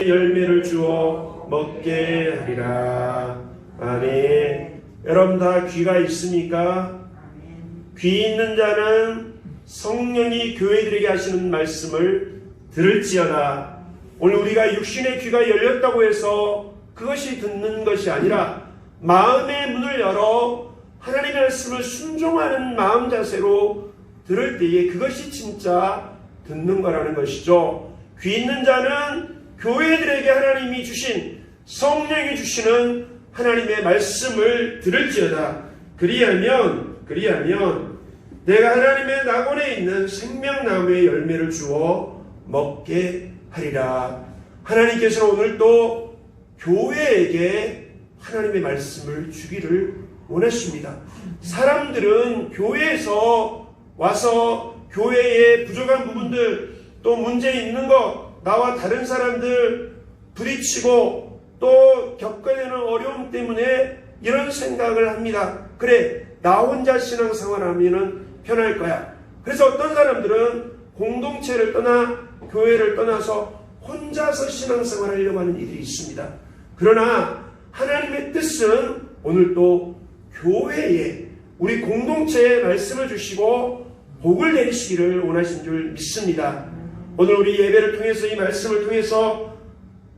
열매를 주어 먹게 하리라. 아멘. 여러분 다 귀가 있습니까? 귀 있는 자는 성령이 교회들에게 하시는 말씀을 들을지어다. 오늘 우리가 육신의 귀가 열렸다고 해서 그것이 듣는 것이 아니라 마음의 문을 열어 하나님의 말씀을 순종하는 마음 자세로 들을 때에 그것이 진짜 듣는 거라는 것이죠. 귀 있는 자는 교회들에게 하나님이 주신, 성령이 주시는 하나님의 말씀을 들을지어다. 그리하면 내가 하나님의 낙원에 있는 생명나무의 열매를 주어 먹게 하리라. 하나님께서는 오늘 또 교회에게 하나님의 말씀을 주기를 원하십니다. 사람들은 교회에서 와서 교회의 부족한 부분들, 또 문제 있는 것, 나와 다른 사람들 부딪히고 또 겪어야 되는 어려움 때문에 이런 생각을 합니다. 그래, 나 혼자 신앙생활 하면은 편할 거야. 그래서 어떤 사람들은 공동체를 떠나 교회를 떠나서 혼자서 신앙생활 하려고 하는 이들이 있습니다. 그러나 하나님의 뜻은 오늘 또 교회에, 우리 공동체에 말씀을 주시고 복을 내리시기를 원하신 줄 믿습니다. 오늘 우리 예배를 통해서, 이 말씀을 통해서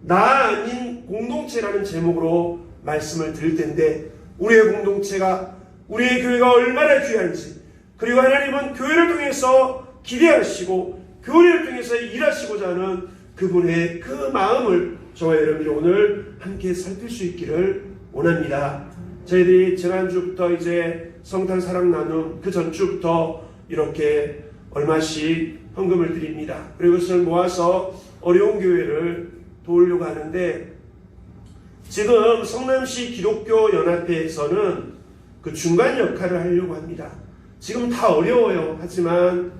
나 아닌 공동체라는 제목으로 말씀을 드릴 텐데, 우리의 공동체가, 우리의 교회가 얼마나 귀한지, 그리고 하나님은 교회를 통해서 기대하시고 교회를 통해서 일하시고자 하는 그분의 그 마음을 저와 여러분이 오늘 함께 살필 수 있기를 원합니다. 저희들이 지난주부터 이제 성탄 사랑 나눔, 그 전주부터 이렇게 얼마씩 헌금을 드립니다. 그리고 그것을 모아서 어려운 교회를 도우려고 하는데, 지금 성남시 기독교 연합회에서는 그 중간 역할을 하려고 합니다. 지금 다 어려워요. 하지만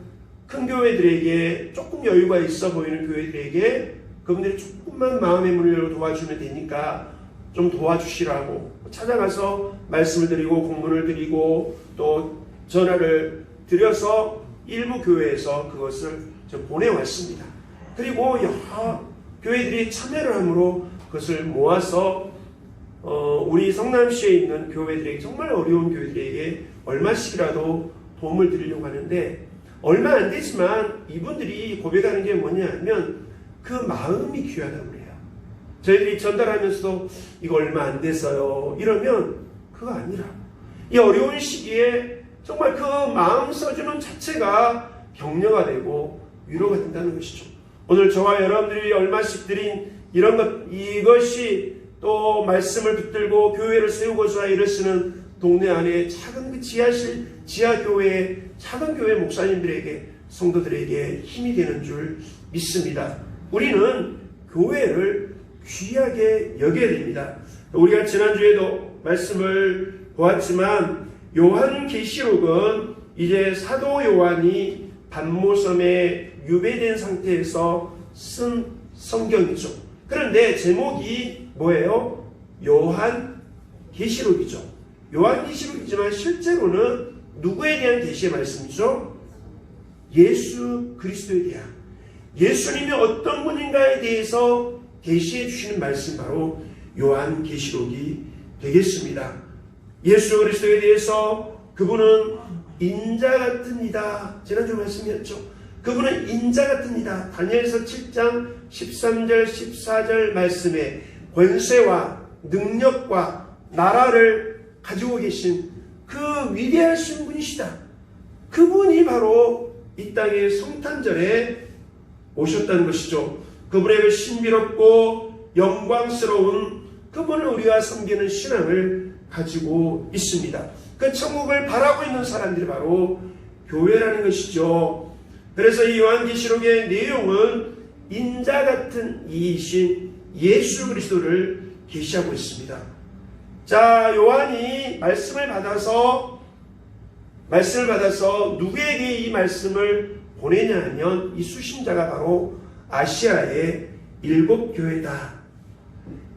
큰 교회들에게, 조금 여유가 있어 보이는 교회들에게 그분들이 조금만 마음의 문을 열고 도와주면 되니까 좀 도와주시라고 찾아가서 말씀을 드리고 공문을 드리고 또 전화를 드려서 일부 교회에서 그것을 보내왔습니다. 그리고 여러 교회들이 참여를 함으로 그것을 모아서 우리 성남시에 있는 교회들에게, 정말 어려운 교회들에게 얼마씩이라도 도움을 드리려고 하는데, 얼마 안 되지만 이분들이 고백하는 게 뭐냐 하면 그 마음이 귀하다고 그래요. 저희들이 전달하면서도 이거 얼마 안 돼서요 이러면 그거 아니라, 이 어려운 시기에 정말 그 마음 써주는 자체가 격려가 되고 위로가 된다는 것이죠. 오늘 저와 여러분들이 얼마씩 드린 이런 것, 이것이 또 말씀을 붙들고 교회를 세우고자 이르시는 동네 안에 작은 그 지하실, 지하교회, 작은 교회 목사님들에게, 성도들에게 힘이 되는 줄 믿습니다. 우리는 교회를 귀하게 여겨야 됩니다. 우리가 지난주에도 말씀을 보았지만 요한계시록은 이제 사도 요한이 반모섬에 유배된 상태에서 쓴 성경이죠. 그런데 제목이 뭐예요? 요한계시록이죠. 요한계시록이지만 실제로는 누구에 대한 계시의 말씀이죠? 예수 그리스도에 대한, 예수님이 어떤 분인가에 대해서 계시해 주시는 말씀, 바로 요한계시록이 되겠습니다. 예수 그리스도에 대해서 그분은 인자 같은 이다. 지난주 말씀이었죠. 그분은 인자 같은 이다. 다니엘서 7장 13절 14절 말씀에 권세와 능력과 나라를 가지고 계신 그 위대하신 분이시다. 그분이 바로 이 땅의 성탄절에 오셨다는 것이죠. 그분의 그 신비롭고 영광스러운 그분을 우리가 섬기는 신앙을 가지고 있습니다. 그 천국을 바라고 있는 사람들이 바로 교회라는 것이죠. 그래서 이 요한계시록의 내용은 인자 같은 이이신 예수 그리스도를 계시하고 있습니다. 자, 요한이 말씀을 받아서 누구에게 이 말씀을 보내냐 하면, 이 수신자가 바로 아시아의 7교회다.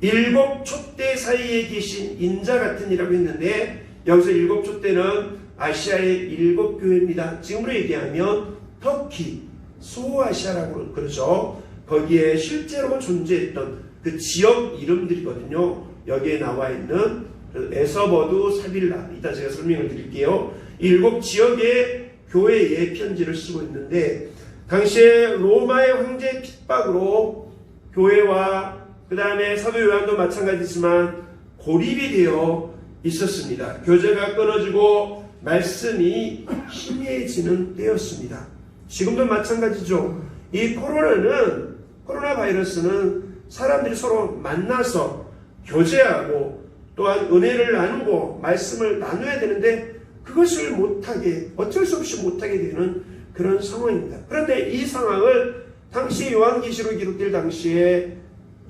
7촛대 사이에 계신 인자 같은 이라고 했는데, 여기서 7촛대는 아시아의 7교회입니다. 지금으로 얘기하면 터키, 소아시아라고 그러죠. 거기에 실제로 존재했던 그 지역 이름들이거든요. 여기에 나와 있는 에서버두, 사빌라, 이따 제가 설명을 드릴게요. 7 지역의 교회에 편지를 쓰고 있는데, 당시에 로마의 황제 핍박으로 교회와 그 다음에 사도 요한도 마찬가지지만 고립이 되어 있었습니다. 교제가 끊어지고 말씀이 희미해지는 때였습니다. 지금도 마찬가지죠. 이 코로나 바이러스는 사람들이 서로 만나서 교제하고 또한 은혜를 나누고 말씀을 나눠야 되는데 그것을 못하게, 어쩔 수 없이 못하게 되는 그런 상황입니다. 그런데 이 상황을 당시 요한계시록 기록될 당시에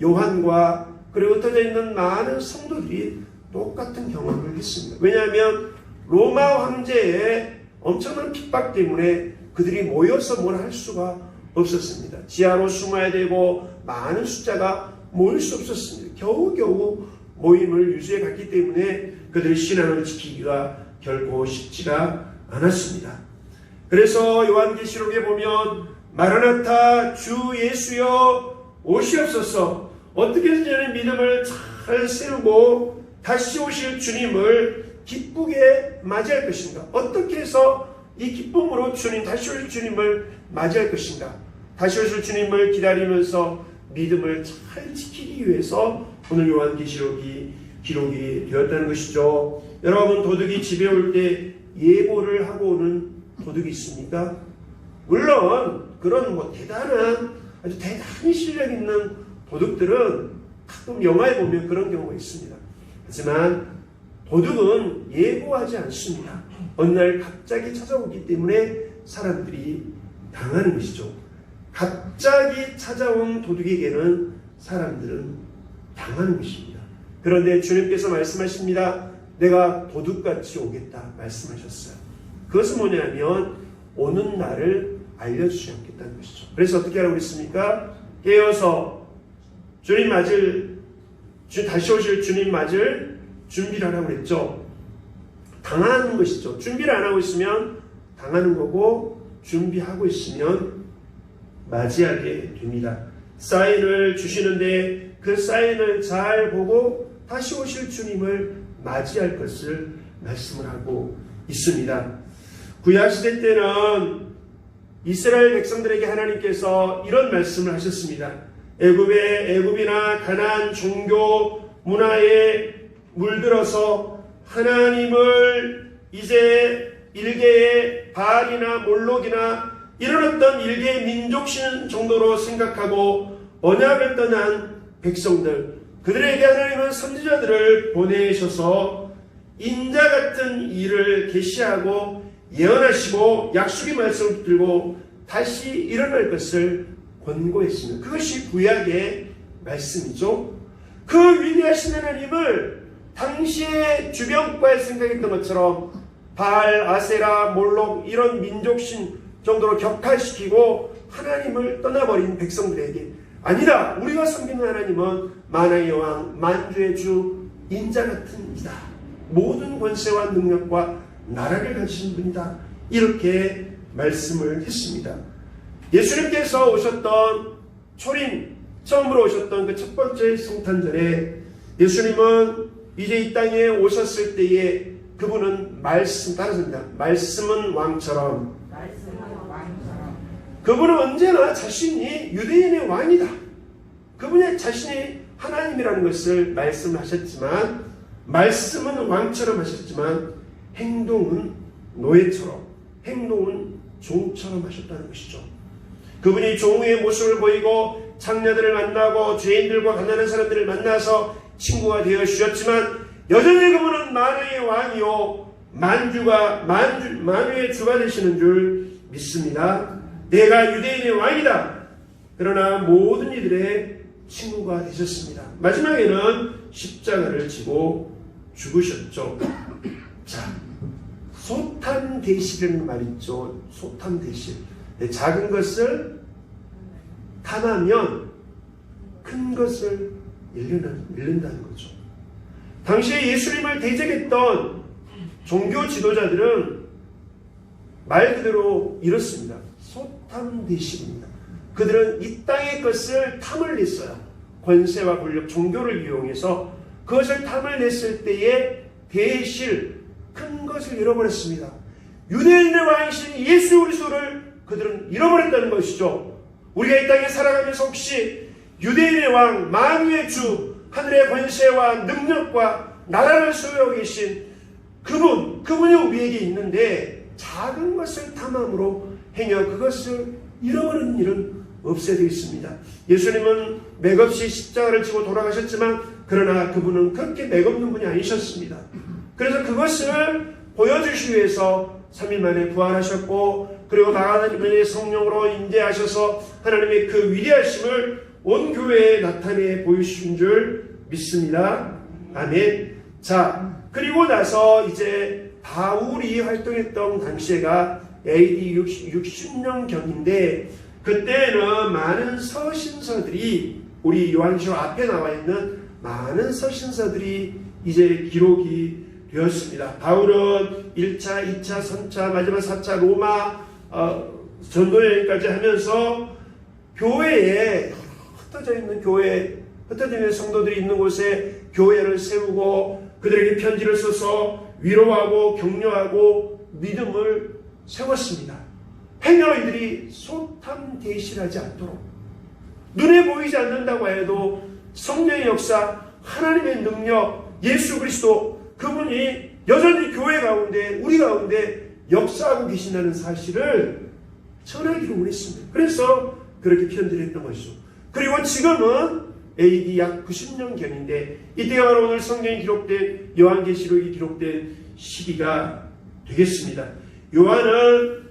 요한과 그리고 흩어져 있는 많은 성도들이 똑같은 경험을 했습니다. 왜냐하면 로마 황제의 엄청난 핍박 때문에 그들이 모여서 뭘 할 수가 없었습니다. 지하로 숨어야 되고 많은 숫자가 모일 수 없었습니다. 겨우겨우 모임을 유지해 갔기 때문에 그들의 신앙을 지키기가 결코 쉽지가 않았습니다. 그래서 요한계시록에 보면 마라나타 주 예수여 오시옵소서, 어떻게 해서 저는 믿음을 잘 세우고 다시 오실 주님을 기쁘게 맞이할 것인가? 어떻게 해서 이 기쁨으로 주님, 다시 오실 주님을 맞이할 것인가? 다시 오실 주님을 기다리면서 믿음을 잘 지키기 위해서 오늘 요한계시록이 기록이 되었다는 것이죠. 여러분, 도둑이 집에 올 때 예고를 하고 오는 도둑이 있습니까? 물론 그런 아주 대단히 실력 있는 도둑들은 가끔 영화에 보면 그런 경우가 있습니다. 하지만 도둑은 예고하지 않습니다. 어느 날 갑자기 찾아오기 때문에 사람들이 당하는 것이죠. 갑자기 찾아온 도둑에게는 사람들은 당하는 것입니다. 그런데 주님께서 말씀하십니다. 내가 도둑같이 오겠다 말씀하셨어요. 그것은 뭐냐면 오는 날을 알려주지 않겠다는 것이죠. 그래서 어떻게 하라고 했습니까? 깨어서 다시 오실 주님 맞을 준비를 하라고 했죠. 당하는 것이죠. 준비를 안 하고 있으면 당하는 거고, 준비하고 있으면 맞이하게 됩니다. 사인을 주시는데 그 사인을 잘 보고 다시 오실 주님을 맞이할 것을 말씀을 하고 있습니다. 구약시대 때는 이스라엘 백성들에게 하나님께서 이런 말씀을 하셨습니다. 애굽이나 가나안 종교 문화에 물들어서 하나님을 이제 일개의 바알이나 몰록이나 이런 어떤 일개의 민족신 정도로 생각하고 언약을 떠난 백성들, 그들에게 하나님은 선지자들을 보내셔서 인자 같은 일을 계시하고 예언하시고 약속의 말씀을 들고 다시 일어날 것을 권고했습니다. 그것이 구약의 말씀이죠. 그 위대하신 하나님을 당시에 주변과에 생각했던 것처럼 바알, 아세라, 몰록 이런 민족신 정도로 격화시키고 하나님을 떠나버린 백성들에게, 아니다, 우리가 섬기는 하나님은 만왕의 여왕, 만주의 주, 인자 같은 이다, 모든 권세와 능력과 나라를 가지신 분이다, 이렇게 말씀을 했습니다. 예수님께서 오셨던 초림, 처음으로 오셨던 그 첫 번째 성탄절에 예수님은 이제 이 땅에 오셨을 때에 그분은 따라서입니다. 말씀은 왕처럼. 그분은 언제나 자신이 유대인의 왕이다, 그분의 자신이 하나님이라는 것을 말씀하셨지만, 말씀은 왕처럼 하셨지만 행동은 노예처럼, 행동은 종처럼 하셨다는 것이죠. 그분이 종의 모습을 보이고 창녀들을 만나고 죄인들과 가난한 사람들을 만나서 친구가 되어 주셨지만 여전히 그분은 만왕의 왕이요 만유의 주가 되시는 줄 믿습니다. 내가 유대인의 왕이다. 그러나 모든 이들의 친구가 되셨습니다. 마지막에는 십자가를 지고 죽으셨죠. 자, 소탐대실이라는 말 있죠. 소탐대실. 작은 것을 탐하면 큰 것을 잃는다는 거죠. 당시에 예수님을 대적했던 종교 지도자들은 말 그대로 이렇습니다. 소탐대실입니다. 그들은 이 땅의 것을 탐을 냈어요. 권세와 권력, 종교를 이용해서 그것을 탐을 냈을 때에 대실 큰 것을 잃어버렸습니다. 유대인의 왕이신 예수 그리스도를 그들은 잃어버렸다는 것이죠. 우리가 이 땅에 살아가면서 혹시 유대인의 왕, 만유의 주, 하늘의 권세와 능력과 나라를 소유하고 계신 그분이 우리에게 있는데 작은 것을 탐함으로 행여 그것을 잃어버리는 일은 없어야 되겠습니다. 예수님은 맥없이 십자가를 지고 돌아가셨지만 그러나 그분은 그렇게 맥없는 분이 아니셨습니다. 그래서 그것을 보여주시기 위해서 3일 만에 부활하셨고 그리고 하나님의 성령으로 임재하셔서 하나님의 그 위대하심을 온 교회에 나타내 보이신 줄 믿습니다. 아멘. 자, 그리고 나서 이제 바울이 활동했던 당시가 AD 60년경인데 그때는 많은 서신서들이 우리 요한시로 앞에 나와 있는 많은 서신서들이 이제 기록이 되었습니다. 바울은 1차, 2차, 3차, 마지막 4차 로마 전도여행까지 하면서 교회에 흩어져 있는 흩어져 있는 성도들이 있는 곳에 교회를 세우고 그들에게 편지를 써서 위로하고 격려하고 믿음을 세웠습니다. 행여 이들이 소탐대실하지 않도록 눈에 보이지 않는다고 해도 성령의 역사, 하나님의 능력, 예수 그리스도 그분이 여전히 교회 가운데 우리 가운데 역사하고 계신다는 사실을 전하기를 원했습니다. 그래서 그렇게 편지를 했던 것이죠. 그리고 지금은 AD 약 90년경인데 이때가 바로 오늘 성경이 기록된 요한계시록이 기록된 시기가 되겠습니다. 요한은